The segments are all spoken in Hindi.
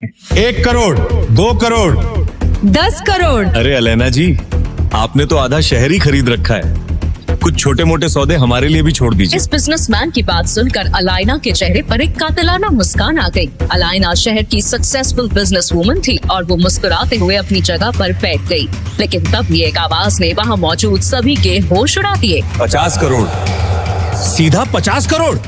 1 करोड़, 2 करोड़, 10 करोड़। अरे अलेना जी, आपने तो आधा शहर ही खरीद रखा है। कुछ छोटे मोटे सौदे हमारे लिए भी छोड़ दीजिए। इस बिजनेसमैन की बात सुनकर अलाइना के चेहरे पर एक कातिलाना मुस्कान आ गई। अलाइना शहर की सक्सेसफुल बिजनेस वूमन थी और वो मुस्कुराते हुए अपनी जगह पर बैठ गई। लेकिन तभी एक आवाज ने वहाँ मौजूद सभी के होश उड़ा दिए। 50 करोड़, सीधा 50 करोड़।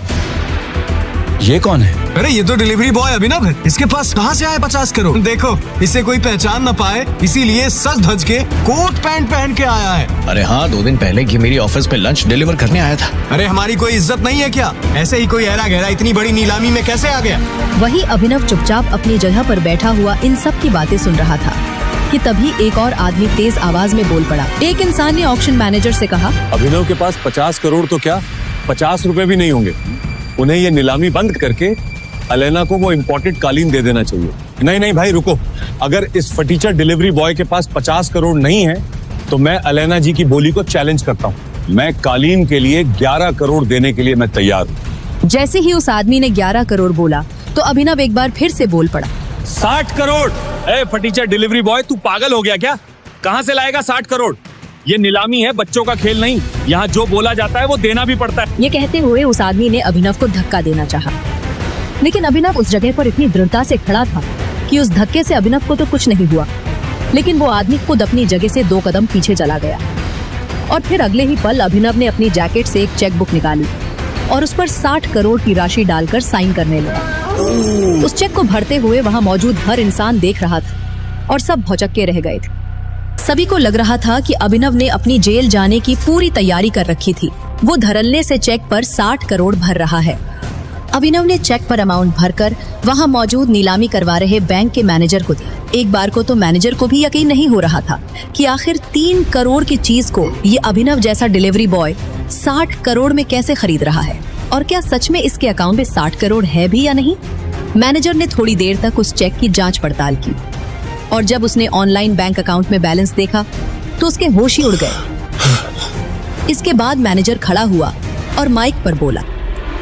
ये कौन है? अरे ये तो डिलीवरी बॉय अभिनव है। इसके पास कहाँ से आए 50 करोड़? देखो, इसे कोई पहचान न पाए इसीलिए सज धज के कोट पैंट पहन के आया है। अरे हाँ, 2 दिन पहले ये मेरी ऑफिस पे लंच डिलीवर करने आया था। अरे हमारी कोई इज्जत नहीं है क्या? ऐसे ही कोई ऐरा गहरा इतनी बड़ी नीलामी में कैसे आ गया? वही अभिनव चुपचाप अपनी जगह पर बैठा हुआ इन सब की बातें सुन रहा था कि तभी एक और आदमी तेज आवाज में बोल पड़ा। एक इंसान ने ऑक्शन मैनेजर से कहा, अभिनव के पास 50 करोड़ तो क्या 50 रुपए भी नहीं होंगे। उन्हें ये नीलामी बंद करके अलेना को वो इम्पोर्टेड कालीन दे देना चाहिए। नहीं भाई रुको, अगर इस फटीचर डिलीवरी बॉय के पास 50 करोड़ नहीं है तो मैं अलेना जी की बोली को चैलेंज करता हूँ। मैं कालीन के लिए 11 करोड़ देने के लिए मैं तैयार हूँ। जैसे ही उस आदमी ने 11 करोड़ बोला तो अभिनव एक बार फिर से बोल पड़ा। 60 करोड़। ए फटीचर डिलीवरी बॉय, तू पागल हो गया क्या? कहाँ से लाएगा 60 करोड़? ये नीलामी है, बच्चों का खेल नहीं। यहाँ जो बोला जाता है वो देना भी पड़ता है। ये कहते हुए उस आदमी ने अभिनव को धक्का देना चाहा, लेकिन अभिनव उस जगह पर इतनी दृढ़ता से खड़ा था कि उस धक्के से अभिनव को तो कुछ नहीं हुआ। लेकिन वो आदमी खुद अपनी जगह से 2 कदम पीछे चला गया और फिर अगले ही पल अभिनव ने अपनी जैकेट से एक चेक बुक निकाली और उस पर 60 करोड़ की राशि डालकर साइन करने लगा। उस चेक को भरते हुए वहाँ मौजूद हर इंसान देख रहा था और सब भौचक्के रह गए थे। सभी को लग रहा था कि अभिनव ने अपनी जेल जाने की पूरी तैयारी कर रखी थी। वो धड़ल्ले से चेक पर 60 करोड़ भर रहा है। अभिनव ने चेक पर अमाउंट भरकर वहां मौजूद नीलामी करवा रहे बैंक के मैनेजर को दिया। एक बार को तो मैनेजर को भी यकीन नहीं हो रहा था कि आखिर 3 करोड़ की चीज को ये अभिनव जैसा डिलीवरी बॉय 60 करोड़ में कैसे खरीद रहा है और क्या सच में इसके अकाउंट में 60 करोड़ है भी या नहीं। मैनेजर ने थोड़ी देर तक उस चेक की जाँच पड़ताल की और जब उसने ऑनलाइन बैंक अकाउंट में बैलेंस देखा तो उसके होश ही उड़ गए। इसके बाद मैनेजर खड़ा हुआ और माइक पर बोला,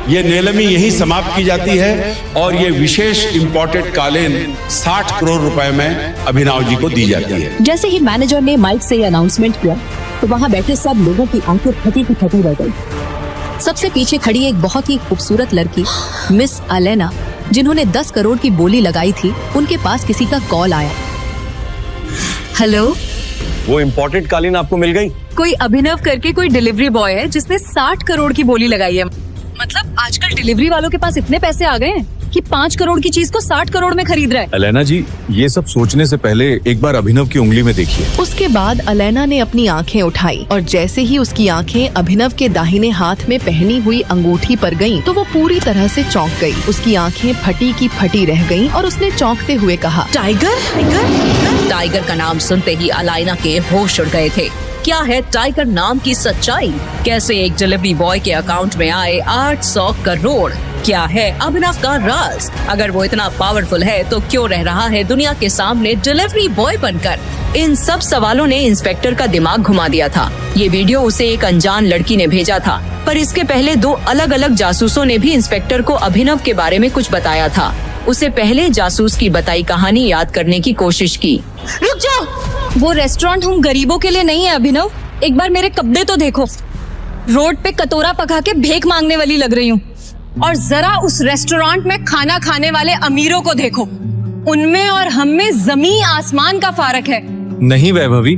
ये नीलामी यही समाप्त की जाती है और ये विशेष इम्पोर्टेड कालीन 60 करोड़ रुपए में अभिनव जी को दी जाती है। जैसे ही मैनेजर ने माइक से ये अनाउंसमेंट किया तो वहाँ बैठे सब लोगों की आंखें फटी की फटी रह गई। सबसे पीछे खड़ी एक बहुत ही खूबसूरत लड़की मिस अलेना, जिन्होंने 10 करोड़ की बोली लगाई थी, उनके पास किसी का कॉल आया। हेलो, वो इम्पोर्टेड कालीन आपको मिल गई? कोई अभिनव करके कोई डिलीवरी बॉय है जिसने 60 करोड़ की बोली लगाई है। मतलब आजकल डिलीवरी वालों के पास इतने पैसे आ गए हैं कि 5 करोड़ की चीज को 60 करोड़ में खरीद रहा है। अलेना जी, ये सब सोचने से पहले एक बार अभिनव की उंगली में देखिए। उसके बाद अलेना ने अपनी आंखें उठाई और जैसे ही उसकी आंखें अभिनव के दाहिने हाथ में पहनी हुई अंगूठी पर गईं, तो वो पूरी तरह से चौंक गई। उसकी आंखें फटी की फटी रह गईं और उसने चौंकते हुए कहा, टाइगर। टाइगर का नाम सुनते ही अलाइना के होश उड़ गए थे। क्या है टाइगर नाम की सच्चाई? कैसे एक डिलीवरी बॉय के अकाउंट में आए 800 करोड़? क्या है अभिनव का राज? अगर वो इतना पावरफुल है तो क्यों रह रहा है दुनिया के सामने डिलीवरी बॉय बनकर? इन सब सवालों ने इंस्पेक्टर का दिमाग घुमा दिया था। ये वीडियो उसे एक अनजान लड़की ने भेजा था, पर इसके पहले 2 अलग अलग जासूसों ने भी इंस्पेक्टर को अभिनव के बारे में कुछ बताया था। उसे पहले जासूस की बताई कहानी याद करने की कोशिश की। रुक जाओ, वो रेस्टोरेंट हम गरीबों के लिए नहीं है अभिनव। एक बार मेरे कपड़े तो देखो, रोड पे कटोरा पका के भीख मांगने वाली लग रही हूँ। और जरा उस रेस्टोरेंट में खाना खाने वाले अमीरों को देखो, उनमें और हम में जमीन आसमान का फर्क है। नहीं वैभवी,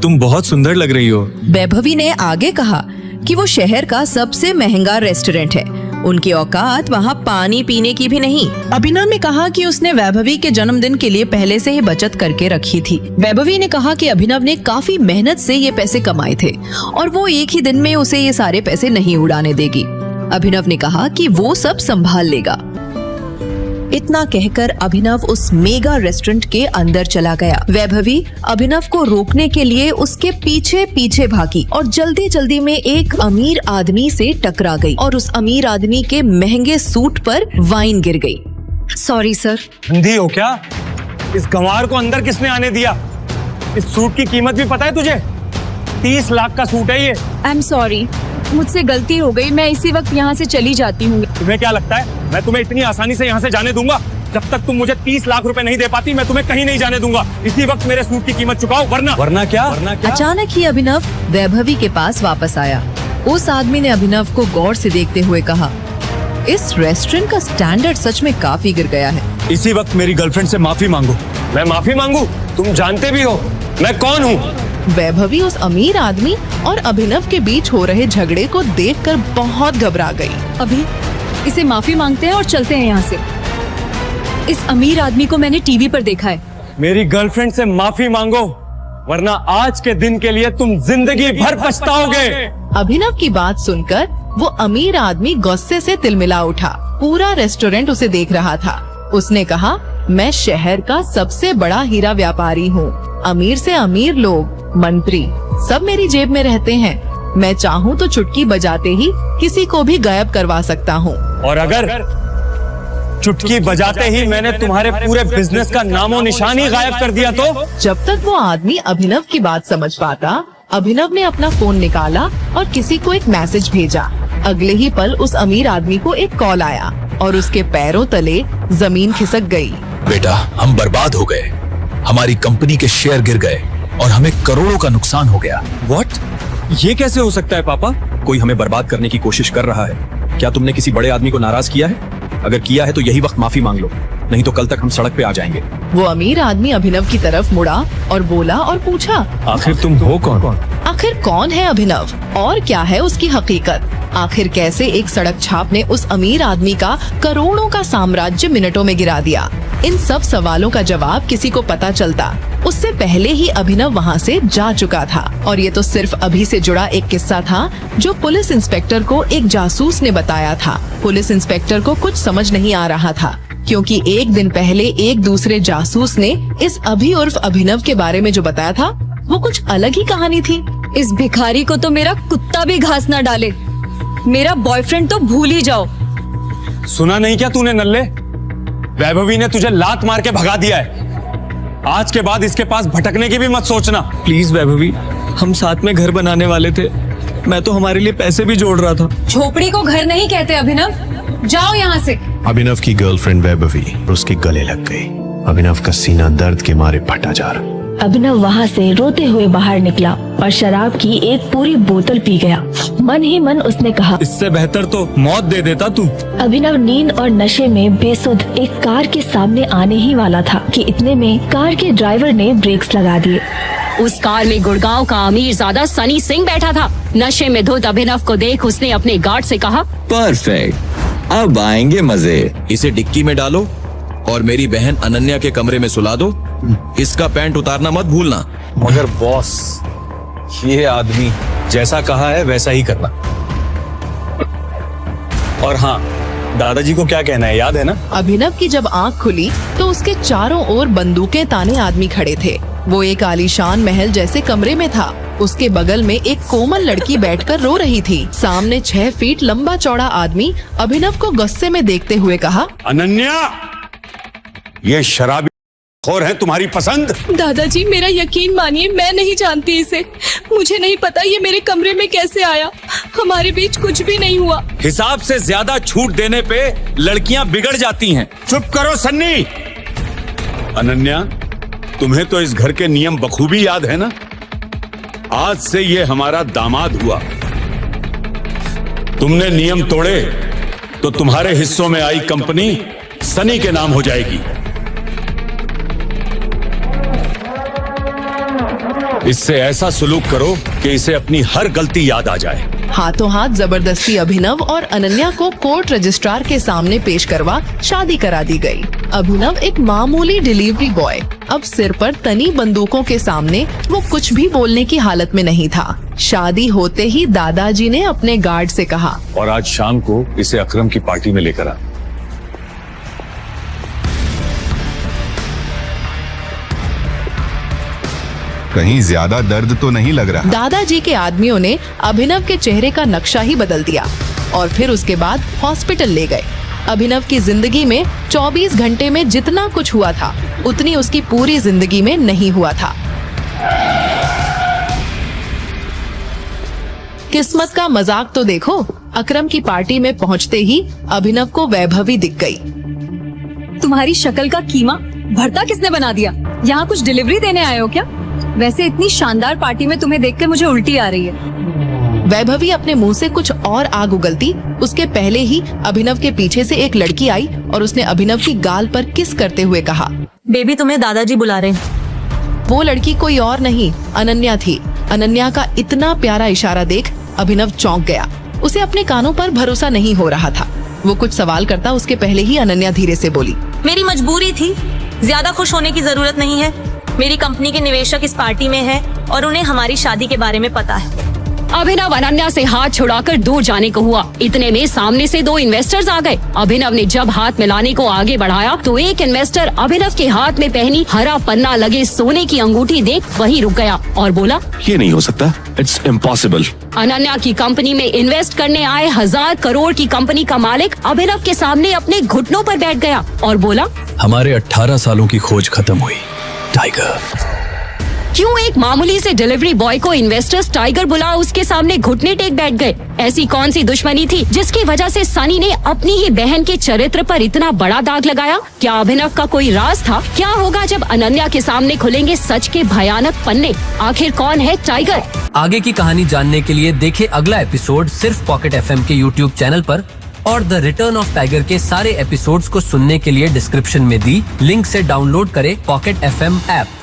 तुम बहुत सुंदर लग रही हो। वैभवी ने आगे कहा कि वो शहर का सबसे महंगा रेस्टोरेंट है। उनकी औकात वहाँ पानी पीने की भी नहीं। अभिनव ने कहा कि उसने वैभवी के जन्मदिन के लिए पहले से ही बचत करके रखी थी। वैभवी ने कहा कि अभिनव ने काफी मेहनत से ये पैसे कमाए थे और वो एक ही दिन में उसे ये सारे पैसे नहीं उड़ाने देगी। अभिनव ने कहा कि वो सब संभाल लेगा। इतना कहकर अभिनव उस मेगा रेस्टोरेंट के अंदर चला गया। वैभवी अभिनव को रोकने के लिए उसके पीछे पीछे भागी और जल्दी जल्दी में एक अमीर आदमी से टकरा गई और उस अमीर आदमी के महंगे सूट पर वाइन गिर गई। Sorry sir. अंधी हो क्या? इस गंवार को अंदर किसने आने दिया? इस सूट की कीमत भी पता है तुझे? 30 लाख का सूट है ये। आई एम सॉरी, मुझसे गलती हो गई। मैं इसी वक्त यहाँ से चली जाती हूँ। तुम्हें क्या लगता है मैं तुम्हें इतनी आसानी से यहाँ से जाने दूंगा? जब तक तुम मुझे 30 लाख रुपए नहीं दे पाती मैं तुम्हें कहीं नहीं जाने दूंगा। इसी वक्त मेरे सूट की कीमत चुकाओ वरना क्या? अचानक ही अभिनव वैभवी के पास वापस आया। उस आदमी ने अभिनव को गौर से देखते हुए कहा, इस रेस्टोरेंट का स्टैंडर्ड सच में काफी गिर गया है। इसी वक्त मेरी गर्लफ्रेंड से माफी मांगो। मैं माफी मांगू? तुम जानते भी हो मैं कौन हूँ। वैभवी उस अमीर आदमी और अभिनव के बीच हो रहे झगड़े को देखकर बहुत घबरा गई। अभी इसे माफी मांगते हैं और चलते हैं यहाँ से। इस अमीर आदमी को मैंने टीवी पर देखा है। मेरी गर्लफ्रेंड से माफी मांगो वरना आज के दिन के लिए तुम जिंदगी भर पछताओगे। अभिनव की बात सुनकर वो अमीर आदमी गुस्से से तिलमिला उठा। पूरा रेस्टोरेंट उसे देख रहा था। उसने कहा, मैं शहर का सबसे बड़ा हीरा व्यापारी हूँ। अमीर से अमीर लोग, मंत्री सब मेरी जेब में रहते हैं। मैं चाहूँ तो चुटकी बजाते ही किसी को भी गायब करवा सकता हूँ। और अगर चुटकी बजाते ही मैंने तुम्हारे पूरे बिजनेस का नामो निशान ही गायब कर दिया तो? जब तक वो आदमी अभिनव की बात समझ पाता, अभिनव ने अपना फोन निकाला और किसी को एक मैसेज भेजा। अगले ही पल उस अमीर आदमी को एक कॉल आया और उसके पैरों तले जमीन खिसक गई। बेटा, हम बर्बाद हो गए। हमारी कंपनी के शेयर गिर गए और हमें करोड़ों का नुकसान हो गया। व्हाट? ये कैसे हो सकता है पापा? कोई हमें बर्बाद करने की कोशिश कर रहा है। क्या तुमने किसी बड़े आदमी को नाराज किया है? अगर किया है तो यही वक्त माफी मांग लो, नहीं तो कल तक हम सड़क पे आ जाएंगे। वो अमीर आदमी अभिनव की तरफ मुड़ा और बोला और पूछा, आखिर तुम हो कौन? आखिर कौन है अभिनव और क्या है उसकी हकीकत? आखिर कैसे एक सड़क छाप ने उस अमीर आदमी का करोड़ों का साम्राज्य मिनटों में गिरा दिया? इन सब सवालों का जवाब किसी को पता चलता उससे पहले ही अभिनव वहाँ से जा चुका था। और ये तो सिर्फ अभी से जुड़ा एक किस्सा था जो पुलिस इंस्पेक्टर को एक जासूस ने बताया था। पुलिस इंस्पेक्टर को कुछ समझ नहीं आ रहा था क्योंकि एक दिन पहले एक दूसरे जासूस ने इस अभी उर्फ अभिनव के बारे में जो बताया था वो कुछ अलग ही कहानी थी। इस भिखारी को तो मेरा कुत्ता भी घास ना डाले। मेरा बॉयफ्रेंड तो भूल ही जाओ। सुना नहीं क्या तूने नल्ले? वैभवी ने तुझे लात मार के भगा दिया है। आज के बाद इसके पास भटकने की भी मत सोचना। प्लीज वैभवी, हम साथ में घर बनाने वाले थे। मैं तो हमारे लिए पैसे भी जोड़ रहा था। झोपड़ी को घर नहीं कहते अभिनव, जाओ यहाँ से। अभिनव की गर्लफ्रेंड वैभवी उसके गले लग गई। अभिनव का सीना दर्द के मारे फटा जा रहा। अभिनव वहाँ से रोते हुए बाहर निकला और शराब की एक पूरी बोतल पी गया। मन ही मन उसने कहा, इससे बेहतर तो मौत दे देता तू। अभिनव नींद और नशे में बेसुध एक कार के सामने आने ही वाला था कि इतने में कार के ड्राइवर ने ब्रेक्स लगा दिए। उस कार में गुड़गांव का अमीरजादा सनी सिंह बैठा था। नशे में धुत अभिनव को देख उसने अपने गार्ड से कहा, परफेक्ट, अब आएंगे मजे। इसे डिक्की में डालो और मेरी बहन अनन्या के कमरे में सुला दो। इसका पैंट उतारना मत भूलना। मगर बॉस, ये आदमी जैसा कहा है वैसा ही करना। और हाँ, दादाजी को क्या कहना है याद है ना? अभिनव की जब आंख खुली तो उसके चारों ओर बंदूकें ताने आदमी खड़े थे। वो एक आलीशान महल जैसे कमरे में था। उसके बगल में एक कोमल लड़की बैठकर रो रही थी। सामने 6 फीट लंबा चौड़ा आदमी अभिनव को गुस्से में देखते हुए कहा, अनन्या, ये शराबी खोर है तुम्हारी पसंद? दादाजी मेरा यकीन मानिए, मैं नहीं जानती इसे। मुझे नहीं पता ये मेरे कमरे में कैसे आया। हमारे बीच कुछ भी नहीं हुआ। हिसाब से ज्यादा छूट देने पे लड़कियां बिगड़ जाती हैं। चुप करो सन्नी। अनन्या, तुम्हें तो इस घर के नियम बखूबी याद है ना? आज से ये हमारा दामाद हुआ। तुमने नियम तोड़े तो तुम्हारे हिस्सों में आई कंपनी सनी के नाम हो जाएगी। इससे ऐसा सुलूक करो कि इसे अपनी हर गलती याद आ जाए। हाथों हाथ जबरदस्ती अभिनव और अनन्या को कोर्ट रजिस्ट्रार के सामने पेश करवा शादी करा दी गई। अभिनव एक मामूली डिलीवरी बॉय, अब सिर पर तनी बंदूकों के सामने वो कुछ भी बोलने की हालत में नहीं था। शादी होते ही दादाजी ने अपने गार्ड से कहा, और आज शाम को इसे अकरम की पार्टी में लेकर आ। कहीं ज्यादा दर्द तो नहीं लग रहा? दादाजी के आदमियों ने अभिनव के चेहरे का नक्शा ही बदल दिया और फिर उसके बाद हॉस्पिटल ले गए। अभिनव की जिंदगी में 24 घंटे में जितना कुछ हुआ था उतनी उसकी पूरी जिंदगी में नहीं हुआ था। किस्मत का मजाक तो देखो, अकरम की पार्टी में पहुंचते ही अभिनव को वैभवी दिख गई। तुम्हारी शक्ल का कीमा भरता किसने बना दिया? यहाँ कुछ डिलीवरी देने आए हो क्या? वैसे इतनी शानदार पार्टी में तुम्हें देखकर मुझे उल्टी आ रही है। वैभवी अपने मुंह से कुछ और आग उगलती उसके पहले ही अभिनव के पीछे से एक लड़की आई और उसने अभिनव की गाल पर किस करते हुए कहा, बेबी तुम्हें दादाजी बुला रहे हैं। वो लड़की कोई और नहीं अनन्या थी। अनन्या का इतना प्यारा इशारा देख अभिनव चौंक गया। उसे अपने कानों पर भरोसा नहीं हो रहा था। वो कुछ सवाल करता उसके पहले ही अनन्या धीरे से बोली, मेरी मजबूरी थी, ज्यादा खुश होने की जरूरत नहीं है। मेरी कंपनी के निवेशक इस पार्टी में है और उन्हें हमारी शादी के बारे में पता है। अभिनव अनन्या से हाथ छुड़ाकर दूर जाने को हुआ। इतने में सामने से 2 इन्वेस्टर्स आ गए। अभिनव ने जब हाथ मिलाने को आगे बढ़ाया तो एक इन्वेस्टर अभिनव के हाथ में पहनी हरा पन्ना लगे सोने की अंगूठी देख वहीं रुक गया और बोला, ये नहीं हो सकता, इट्स इम्पॉसिबल। अनन्या की कंपनी में इन्वेस्ट करने आए 1000 करोड़ की कंपनी का मालिक अभिनव के सामने अपने घुटनों पर बैठ गया और बोला, हमारे 18 सालों की खोज खत्म हुई, टाइगर। क्यों एक मामूली से डिलीवरी बॉय को इन्वेस्टर्स टाइगर बुला उसके सामने घुटने टेक बैठ गए? ऐसी कौन सी दुश्मनी थी जिसकी वजह से सनी ने अपनी ही बहन के चरित्र पर इतना बड़ा दाग लगाया? क्या अभिनव का कोई राज था? क्या होगा जब अनन्या के सामने खुलेंगे सच के भयानक पन्ने? आखिर कौन है टाइगर? आगे की कहानी जानने के लिए देखें अगला एपिसोड सिर्फ पॉकेट FM के YouTube चैनल पर, और द रिटर्न ऑफ टाइगर के सारे एपिसोड्स को सुनने के लिए डिस्क्रिप्शन में दी लिंक से डाउनलोड करें पॉकेट FM ऐप।